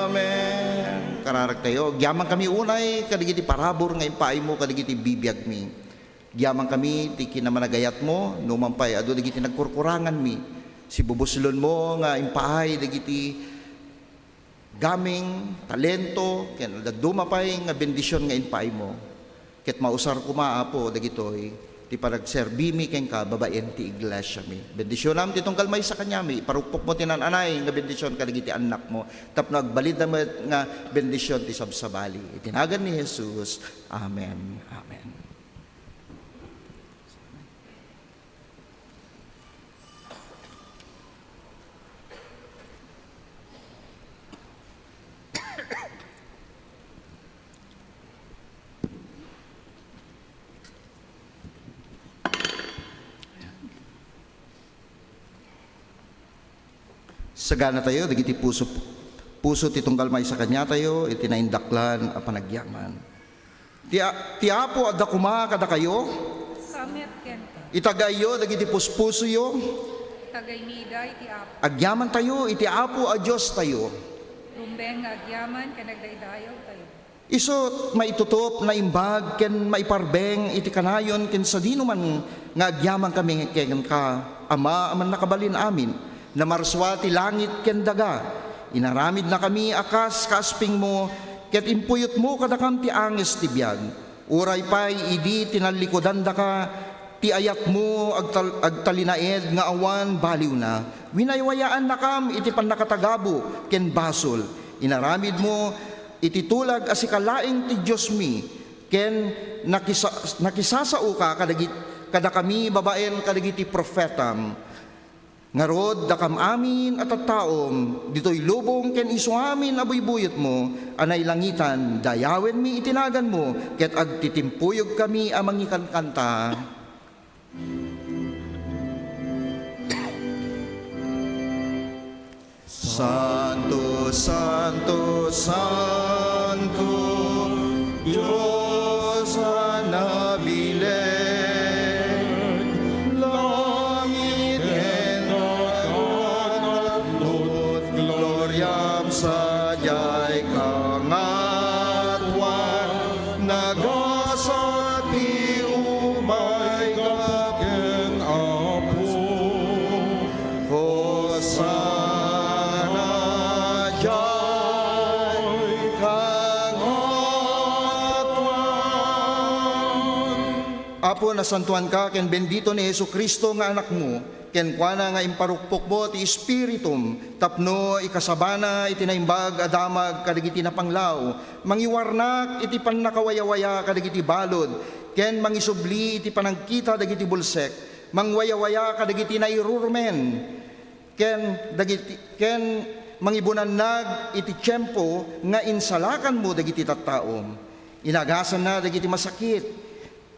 Amen. Kararag tayo, gyaman kami unay, kadigiti parabor nga impay mo, kadigiti bibiyag mi. Gyaman kami, ti kinamanagayat mo, numampay, ado digiti nagkurkurangan mi. Si bubuslon mo nga impaay, digiti gaming, talento, ken dumapay nga bendisyon nga impay mo. Ket mausar ko maapo, dagitoy, ti paragserbi mi ken ka, babaen ti iglesia mi. Bendisyon nam ti tunggal may sa kanya mi, parupok mo tinananay nga bendisyon kadigiti anak mo, tapno agbalid na nga bendisyon ti sabsabali. Itinagan ni Jesus. Amen. Amen. Sagana tayo, dagiti puso ti tunggal may sa kanya tayo, iti naindaklan a panagyaman. Ti apo adda kuma kada kayo, Samet ken ka. itagayo dagiti puspuso yo, Tagay nida iti apo. agyaman tayo, iti apo a Diyos tayo. Rumbeng nga agyaman kanagdaydayaw tayo. Isot maitutop na imbag ken maiparbeng iti kanayon ken sa dino man nga agyaman kami ken ka ama aman nakabalin amin na marswa ti langit ken daga. Inaramid na kami akas kaasping mo ket impuyot mo kadakam ti anges ti biag. Uray pay idi tinalikodan da ka ti ayat mo agtalinaed nga awan baliw na. Winaywayaan na kam iti pannakatagabo ken basol. Inaramid mo iti tulag asikalaing ti Diyos mi ken nakisasao ka kada kami babaen kadagiti profetam. Ngarod dakam amin at taom ditoy lubong ken isu amin abuybuyot mo anay langitan dayawen mi itinagan mo ket agtitimpuyog kami amang ikankanta. Santo, Santo, Santo, Diyos na bilen, langit en dagat, lut gloriam sadyay kangatwan, nagasat ti umay kaken apo, Hosanna. Apo nasantuan ka ken bendito ni Jesucristo nga anak mo ken kuana nga imparukpok mo ti Espiritum tapno ikasabana iti naimbag adamag kadagiti napanglaw mangiwarnak iti pannakawayawaya kadagiti balod ken mangisubli iti panangkita dagiti bulsek mangwayawaya kadagiti nairurumen ken mangibunannag iti tiyempo nga insalakan mo dagiti tattaom inagasan na dagiti masakit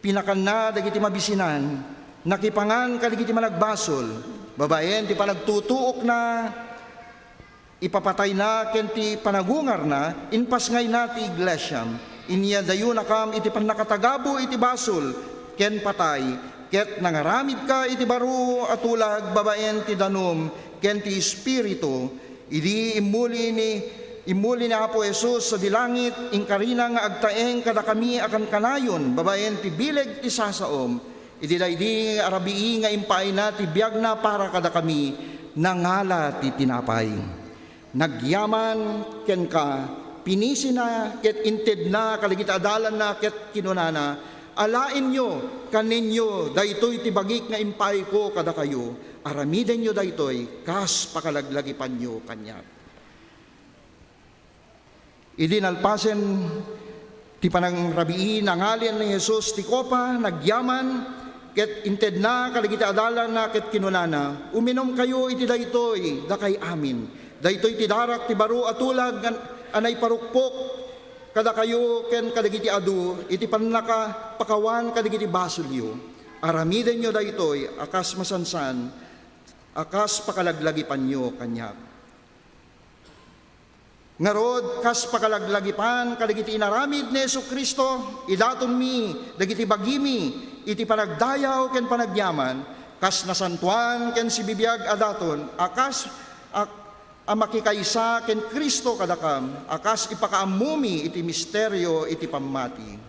pinakan na dagiti mabisinan, nakipangan kadigiti managbasol, babaen ti panagtutuok na, ipapatay na, ken ti panagungar na, inpas ngay na ti iglesyam, inya dayo na kam iti panakatagabo iti basol, ken patay, ket nangaramid ka iti baro atulag, babaen ti danom, ken ti espiritu, idi imuli ni Apo Jesus sa dilangit, inkarina nga agtaeng kada kami akan kanayon, babaen ti bileg ti sasaom, iti daydi arabii nga impay na ti biag na para kada kami, nangala ti tinapay. Nagyaman ken ka, pinisi na, ket inted na, kaligita adalan na, ket kinunana, alain nyo, kaninyo, daytoy ti bagik nga impay ko kada kayo, aramiden nyo daytoy, kas pakalaglagipan nyo kanya. Idinalpasen ti panangrabii nangalien ni Jesus ti kopa nagyaman ket inted na kaligita adalan na ket kinunana uminom kayo iti daytoy dakay amin daytoy ti darak ti baro atulag anay parukpok kada kayo ken kadagiti adu, iti pannaka pakawan kadagiti basulyo, aramiden nyo daytoy, akas masansan, akas pakalaglagipan nyo kanyak. Ngarod, kas pakalaglagipan, kadagiti inaramid ni Yesu Kristo, idaton mi, dagiti bagimi, iti panagdayaw ken panagyaman, kas nasantuan ken si bibiyag adaton, akas makikaysa ken Kristo kadakam, akas ipakaamumi iti misteryo iti pammati.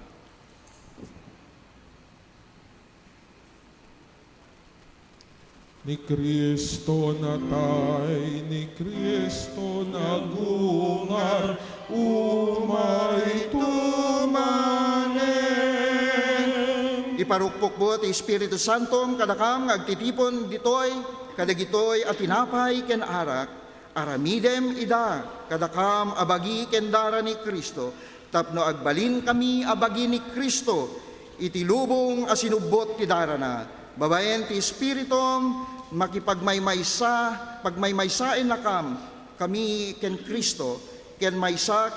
Ni Kristo natay, ni Kristo nagungar, umay tumanen. Iparukpok po ti Espiritu Santo kadakam agtitipon ditoy, kadagitoy at tinapay ken arak, aramidem ida, kadakam abagi ken dara ni Kristo, tapno agbalin kami abagi ni Kristo, iti lubong asinubot ti dara na, babaen ti Espiritum, makipagmaymaysa, pagmaymaysain na kami ken Kristo, ken maysa,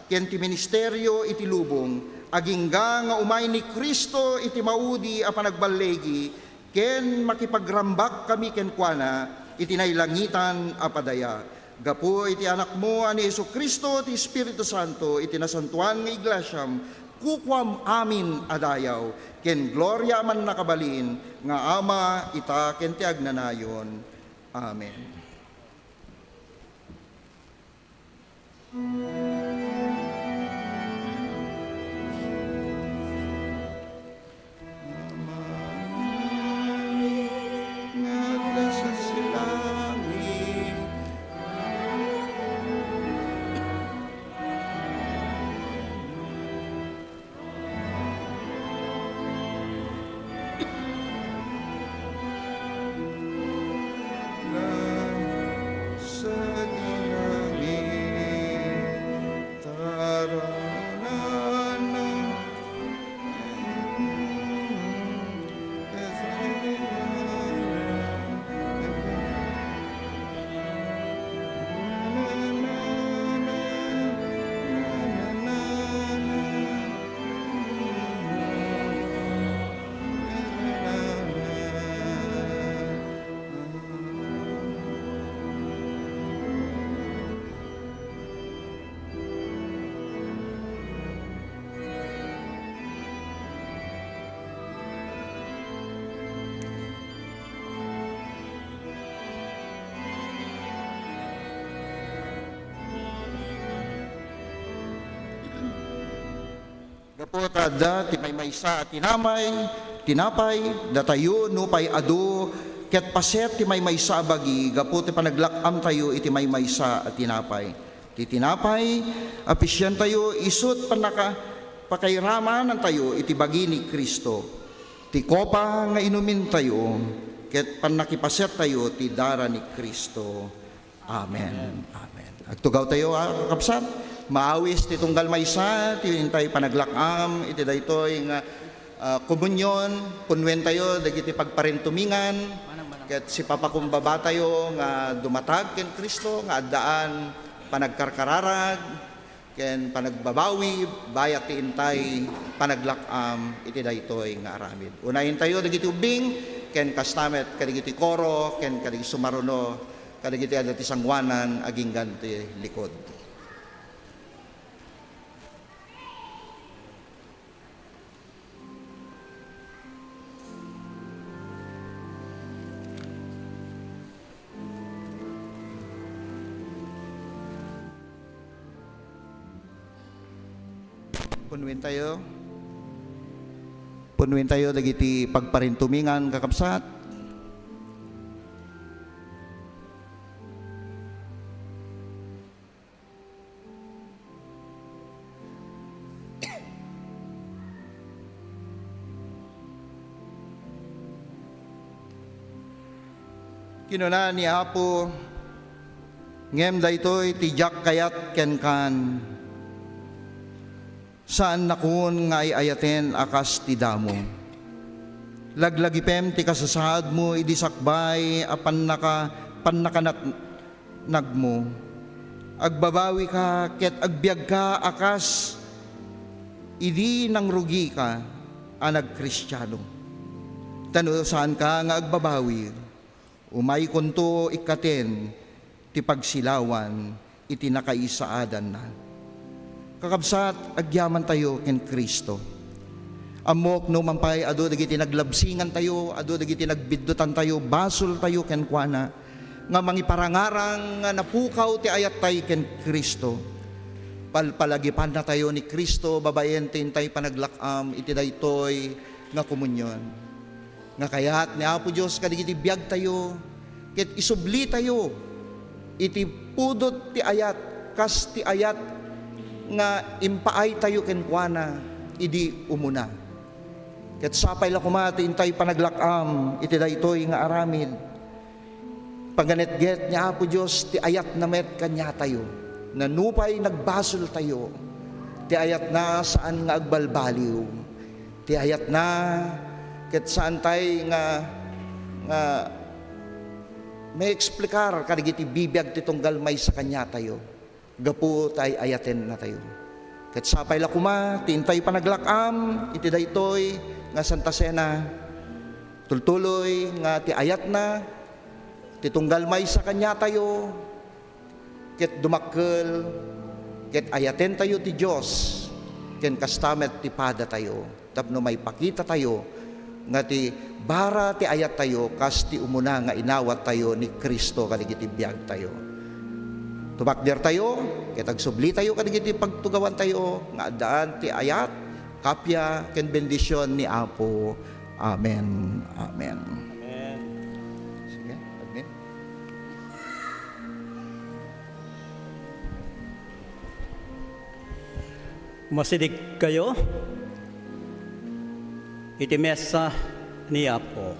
ken ti ministeryo iti lubong, agingga nga umay ni Kristo iti maudi a panagbalegi, ken makipagrambak kami ken kuana, iti nailangitan a padaya. Gapo iti anak mo ani Yesu Kristo, ti Espiritu Santo, iti nasantuan nga iglesyam, kukwam amin adayaw, ken gloria man nakabalin, nga ama ita ken ti agnanayon. Amen. Gapot adda ti maymaysa at tinapay, datayo no pay adu, ket paset ti maymaysa bagi, gapot ti panaglakam tayo iti maymaysa at tinapay. Ti tinapay, apisyan tayo, isut panaka pakairaman tayo iti bagi ni Kristo. Ti kopa nga inumin tayo, ket panakipaset tayo ti dara ni Kristo. Amen. Amen. Agtugaw tayo kakapsat. Maawis ti tunggal maysa, ti intay panaglakam, iti daytoy nga komunyon, punwen tayo, dagiti pagparintumingan, ket si papakumbaba tayo nga dumatag ken Kristo, nga addaan panagkarkararag, ken panagbabawi, bayat ti intay panaglakam, iti daytoy nga aramid. Unahin tayo, dagiti ubing, ken kastamet, kadagiti koro, ken kadagiti sumaruno, kadagiti adati sangwanan, aging ganti likod. Punwin tayo dagiti pagparintumingan kakabsat. Kinuna ni Apo ngem daytoy tijak kayat ken kan, saan nakun nga ayaten akas ti damo. Laglagipem ti kasasaad mo idisakbay apan nakanat nagmo. agbabawi ka, ket agbiag ka akas, idi nang rugi ka, anag Kristiyano. Tano saan ka nga agbabawi, umay kunto ikaten, ti pagsilawan, iti nakaisaadan na. Kakabsat, agyaman tayo ken Kristo. Amok no mampay, ado dagiti naglabsingan tayo, ado dagiti nagbiddutan tayo, basol tayo ken kuana, nga mangiparangarang nga napukaw ti ayat tayo ken Kristo. Palpalagipan na tayo ni Kristo, babayen tintay panaglakam, iti daytoy nga komunyon. Nga kayat ni Apo Diyos kadigiti biyag tayo, ket isubli tayo, iti pudot ti ayat, kas ti ayat nga impaay tayo kenkwana, idi umuna. Ket sapay la kumati intay panaglakam, iti daytoy nga aramid. Pagganetget niya Apo Diyos, ti ayat na met kanya tayo, nanupay nagbasol tayo, ti ayat na saan nga agbalbaliw, ti ayat na ket saan tay nga may eksplikar kadagiti bibiyag ti tunggal may sa kanya tayo, gapu tay ayaten na tayo. Ket sapay la kuma, tintay panaglakam, iti daytoy nga Santa Cena, tultuloy nga ti ayat na, ti tunggal may sa kanya tayo, ket dumakkel, ket ayaten tayo ti Diyos, ken kastamet ti pada tayo, tapno may pakita tayo, nga ti bara ti ayat tayo, kas ti umuna nga inawat tayo ni Kristo kadigiti biyag tayo. Tumakder tayo, ket agsubli tayo kadigiti pagtugawan tayo, nga addaan ti ayat, kapya, ken bendisyon ni Apo. Amen. Amen. Amen. Sige, amen. Masidig kayo, iti mesa ni Apo.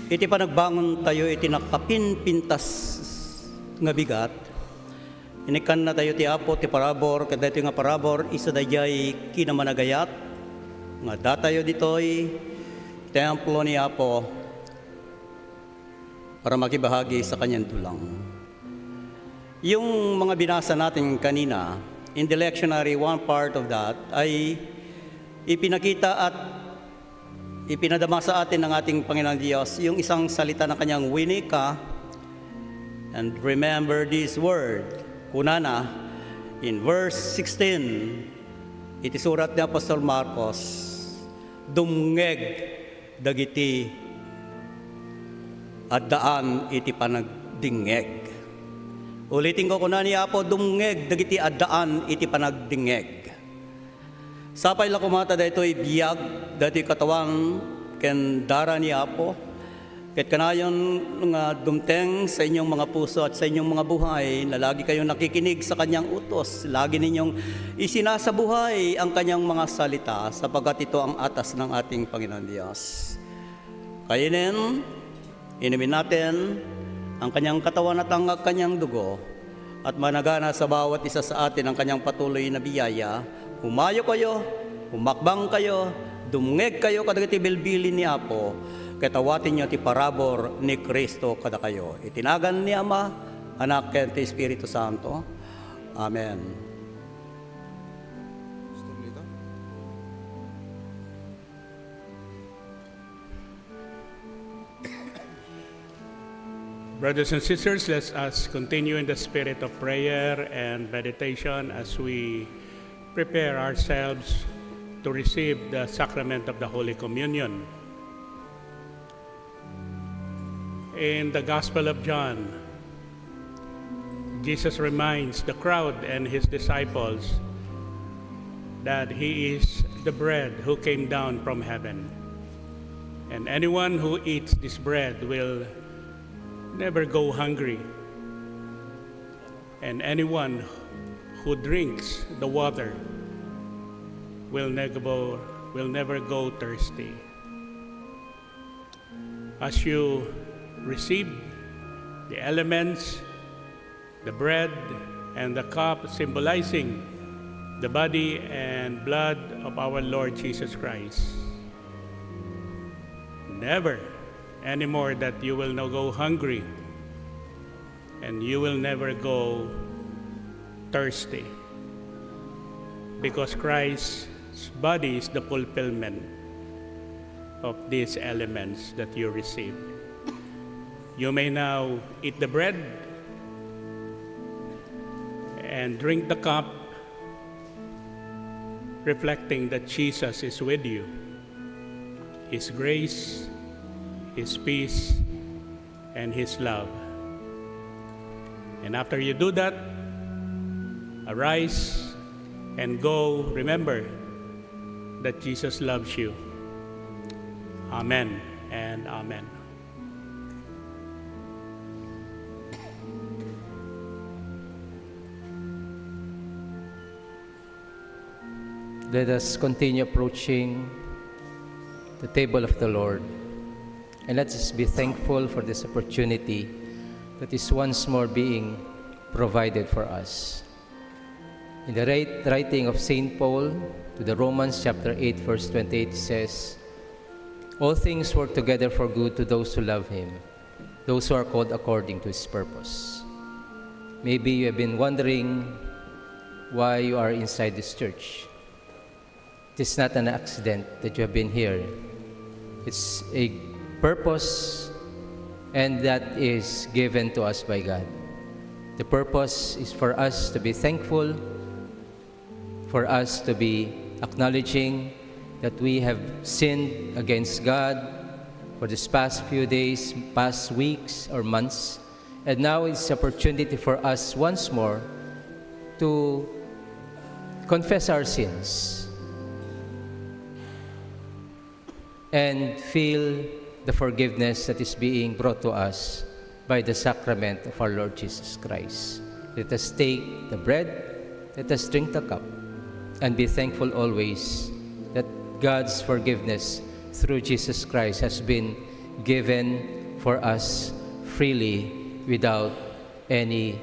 Iti panagbangon tayo, iti nakapinpintas nga bigat. Inikan na tayo ti Apo, ti parabor, kada ito nga parabor, isa dayay kinamanagayat, nga datayo ditoy, templo ni Apo, para makibahagi sa kanyang tulang. Yung mga binasa natin kanina, in the lectionary, one part of that ay ipinakita at ipinadama sa atin ng ating Panginoon Diyos yung isang salita ng kanyang winika. And remember this word, kunana, in verse 16, iti surat ni Apostol Marcos, dumngeg dagiti at daan iti panagdingeg. Ulitin ko kunani Apo, dumngeg dagiti addaan iti panagdingeg. Sapay la kumata daytoy biyag dati katawan ken dara ni Apo. Ket kanayon nga dumteng sa inyong mga puso at sa inyong mga buhay na lagi kayong nakikinig sa kanyang utos, lagi ninyong isinasabuhay ang kanyang mga salita sapagkat ito ang atas ng ating Panginoon Diyos. Kainin, inumin natin ang kanyang katawan at ang kanyang dugo, at managana sa bawat isa sa atin ang kanyang patuloy na biyaya. Humayo kayo, humakbang kayo, dumungeg kayo kadagiti bilbilin ni Apo, katawatin niyo ti parabor ni Kristo kada kayo. Itinagan ni Ama, Anak, ken ti Espiritu Santo. Amen. Brothers and sisters, let us continue in the spirit of prayer and meditation as we prepare ourselves to receive the sacrament of the Holy Communion. In the Gospel of John, Jesus reminds the crowd and his disciples that he is the bread who came down from heaven. And anyone who eats this bread will never go hungry, and anyone who drinks the water will never go thirsty. As you receive the elements, the bread and the cup symbolizing the body and blood of our Lord Jesus Christ, never anymore that you will not go hungry and you will never go thirsty, because Christ's body is the fulfillment of these elements that you received. You may now eat the bread and drink the cup, reflecting that Jesus is with you. His grace, His peace, and His love. And after you do that, arise and go. Remember that Jesus loves you. Amen and amen. Let us continue approaching the table of the Lord, and let us be thankful for this opportunity that is once more being provided for us. In the writing of St. Paul to the Romans chapter 8 verse 28 says, "All things work together for good to those who love Him, those who are called according to His purpose." Maybe you have been wondering why you are inside this church. It is not an accident that you have been here. It's a purpose, and that is given to us by God. The purpose is for us to be thankful, for us to be acknowledging that we have sinned against God for this past few days, past weeks or months, and now it's opportunity for us once more to confess our sins and feel the forgiveness that is being brought to us by the sacrament of our Lord Jesus Christ. Let us take the bread, let us drink the cup, and be thankful always that God's forgiveness through Jesus Christ has been given for us freely without any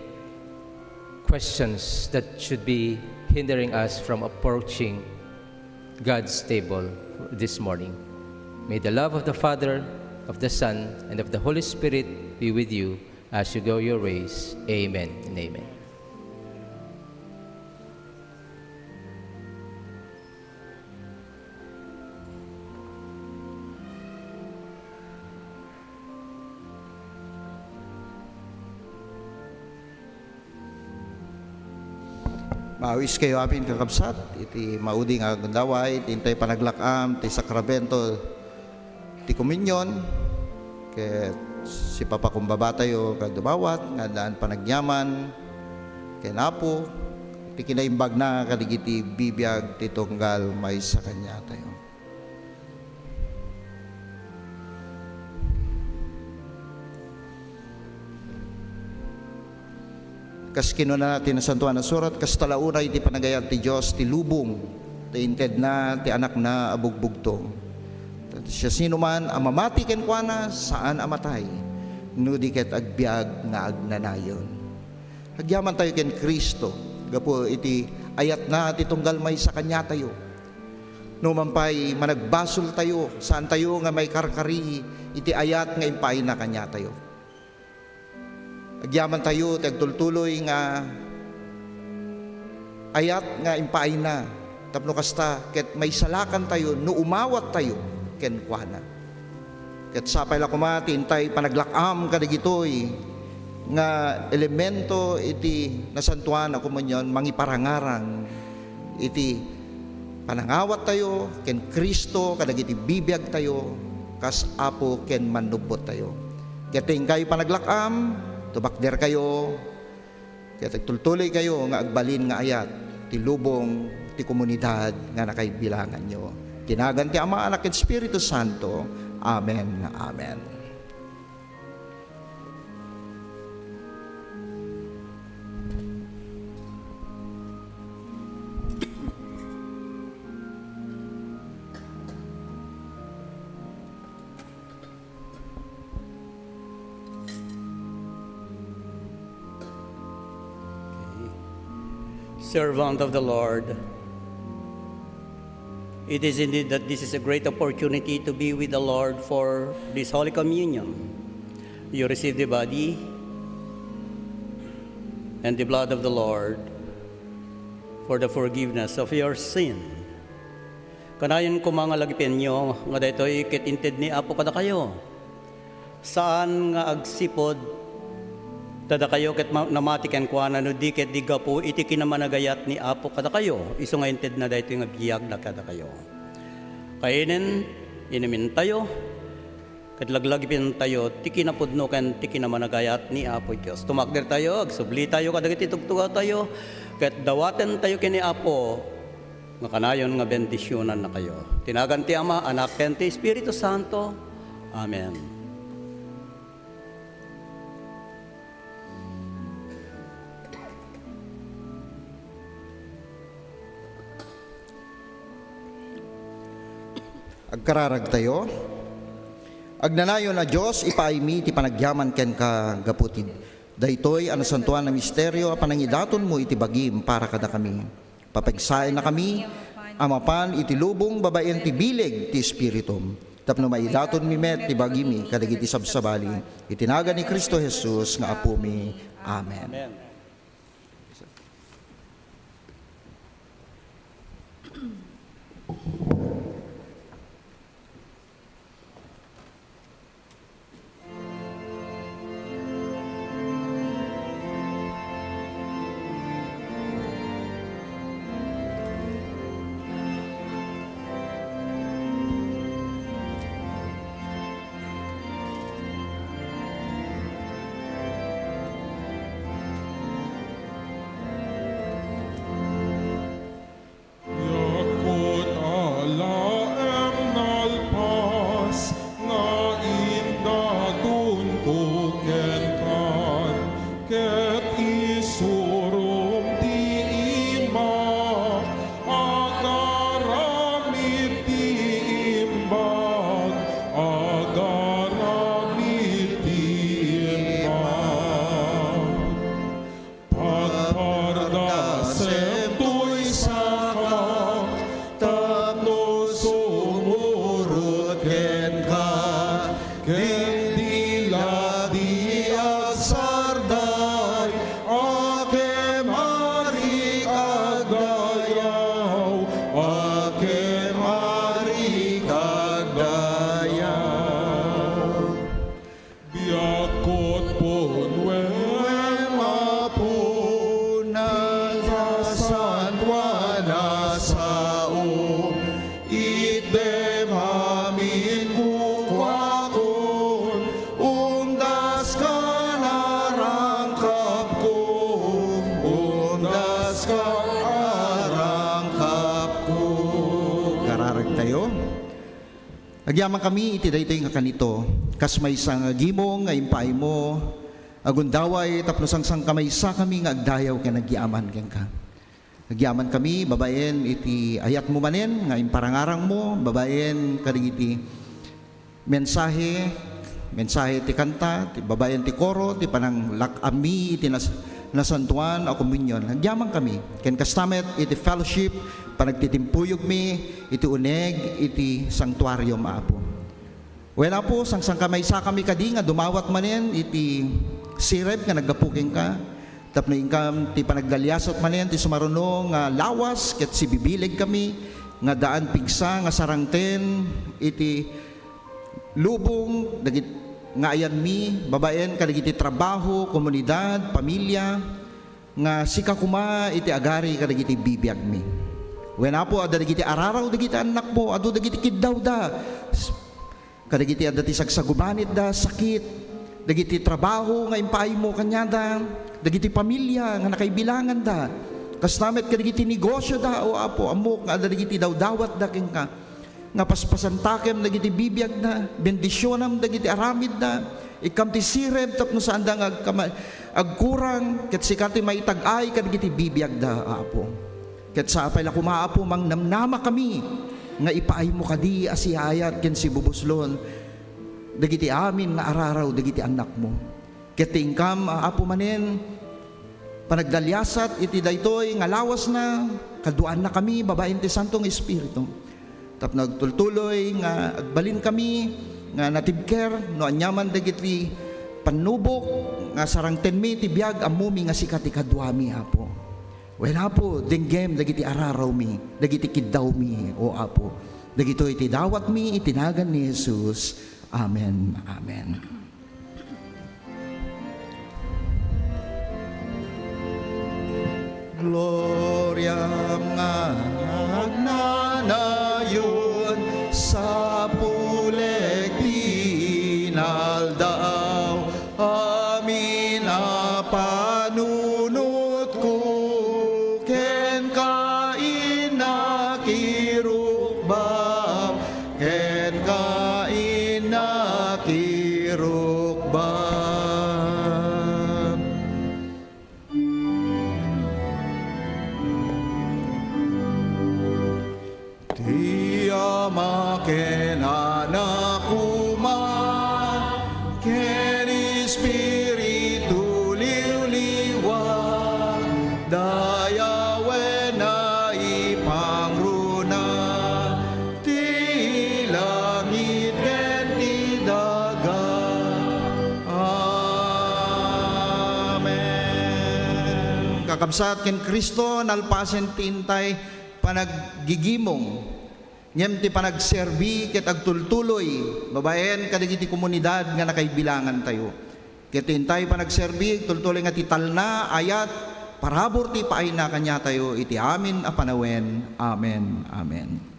questions that should be hindering us from approaching God's table this morning. May the love of the Father, of the Son, and of the Holy Spirit be with you as you go your ways. Amen and amen. Mawis kayo apin kakabsat, iti maudi nga gandaway, tintay panaglakam, ti sakramento, ti komunyon, ket si Papa kumbaba tayo kadumawat, nga daan panagyaman, ken apo, ti kinaimbag na kadigiti bibiyag, ti tunggal may sa kanya tayo. Kas kinuna natin na santuan na surat, kas talauna iti panagayat ti Diyos, ti lubong, ti inted na, ti anak na abugbugtong. Siya sino man, amamati ken kuana, saan amatay, nudi ket agbiag nga agnanayon. Agyaman tayo ken Kristo, gapo iti ayat na ti tunggal may sa kanya tayo. Numampay managbasol tayo, saan tayo nga may karkari, iti ayat nga impay na kanya tayo. Agyaman tayo, tagtultuloy nga ayat nga impaay na. Tapno kasta, ket may salakan tayo, no umawat tayo, ken kuana. Ket sapay la kumati, intay panaglakam kadigitoy, nga elemento iti nasantuan na komunyon, mangiparangarang, iti panangawat tayo, ken Kristo, kadagiti bibiyag tayo, kas apo ken manubot tayo. Keting kayo panaglakam, tubakder kayo, kaya tagtultuloy kayo nga agbalin nga ayat, ti lubong, ti komunidad nga nakaibilangan nyo. Tinagan ti Ama, Anak, at Espiritu Santo. Amen. Amen. Servant of the Lord, it is indeed that this is a great opportunity to be with the Lord for this Holy Communion. You receive the body and the blood of the Lord for the forgiveness of your sin. Kanayon ko mga lagipin nyo, nga daytoy kitinted ni Apo kada kayo. Saan nga agsipod, tada kayo ket namatikan ko na no di ket diga po iti kinamanagayat ni Apo kada kayo. Iso nga inted na daytoy nga biyag na kada kayo. Kainin, inimin tayo, ket laglagipin tayo, tiki na pudno ken tiki na managayat ni Apo Diyos. Tumakder tayo, agsubli tayo, kadagiti tugtuga tayo, ket dawaten tayo kini Apo, nga kanayon nga bendisyonan na kayo. Tinagan ti Ama, Anak, ken ti Espiritu Santo. Amen. Agkararag tayo. Agnanayon na Diyos, ipaimi ti panagyaman ken ka gaputid. Daytoy ang nasantuan na misteryo, panangidaton mo iti bagim para kada kami. Papagsain na kami, amapan iti lubong babaen ti bileg ti Espiritum. Tapno maidaton mi met ti bagimi kadagiti sabsabali. Itinaga ni Kristo Jesus nga apo mi. Amen. Amen. Yakot alaem nalpas na indadun ko kenkan ket isurum di imbag agaramid di imbag agaramid di imbag pagpardasem tuy saka tapno sumurut ken ka ken dila di agsarday ake mari kagdayaw ake mari kagdayaw biakot ponwen mapuna sa Juana sao idem amin kukwakon undas ka narangkap ko undas ka narangkap ko. Kararag tayo. Agyaman kami iti daytoy nga kanito. Kas may isang gimong nga impay mo. Agundaway tapno sang kamaysa kami nga agdayaw ken agyaman ken ka. Agyaman kami babaen iti ayat mo manen nga imparangarang mo, babaen kadagiti mensahe ti kanta, ti babaen ti koro, ti panang lakami iti nasantuan o komunyon. Agyaman kami ken kastamet iti fellowship panagtitimpuyog mi iti uneg iti sanctuarium Apo. Wala po sang kamaysa kami kadi nga dumawat manen iti sireb nga naggapuking ka. Tapno ingkam ti panagdalyasot manen ti sumaruno nga lawas ket si bibileg kami nga daan pigsa nga sarangten iti lubong dagit nga ayan mi babaen kadagiti trabaho, komunidad, pamilya nga sika kuma iti agari kadagiti bibiyag mi. Wena po adda dagiti araraw dagiti anak mo, adu dagiti kiddaw da. Kadagiti adda ti sagsagubanit da sakit, dagiti trabaho nga impay mo kanyada, dagiti pamilya nga nakaibilangan da. Kastamet kadagiti negosyo da o Apo amok nga adda dagiti dawdawat da ken ka. Nga paspasantakem dagiti bibiyag da, bendisyonam dagiti aramid da. Ikam ti sireb tapno saan da agkurang ket sikati maitag-ay kadagiti bibiyag da Apo. Ket sa apay la kumaapo mang namnama kami nga ipaay mo kadi asihayat ken si bubuslon dagiti amin nga araraw dagiti anak mo. Ket tingkam Apo manen panagdalyasat iti daytoy nga lawas na kaduan na kami babaen ti Santong Espiritu. Tap nagtultuloy nga agbalin kami nga natibker no anyaman dagiti panubok nga sarang tenmi ti biag amumi nga sikat ikadwami Apo. Wen Apo, denggem dagiti araraw mi, dagiti kiddaw mi, o Apo. Dagito iti dawat mi, itinagan ni Jesus. Amen. Amen. Gloria nga nagnanayon sa puleg tinaldaw. Amin a panunot ko ken kain na kirukbab, ken kain na kirukbab. Tiyama ken anakuma ken Espiritu liwliwa dayawen na ipangruna ti langit ken ti dagat. Amen. Kakabsat ken Kristo nalpasen tintay panaggigimong ngem ti panagserbi ket agtultuloy babaen kadagiti komunidad nga nakaibilangan tayo. Ket intay panagserbi tultuloy nga ti talna ayat parabor ti paay na kanya tayo iti amin a panawen. Amen. Amen.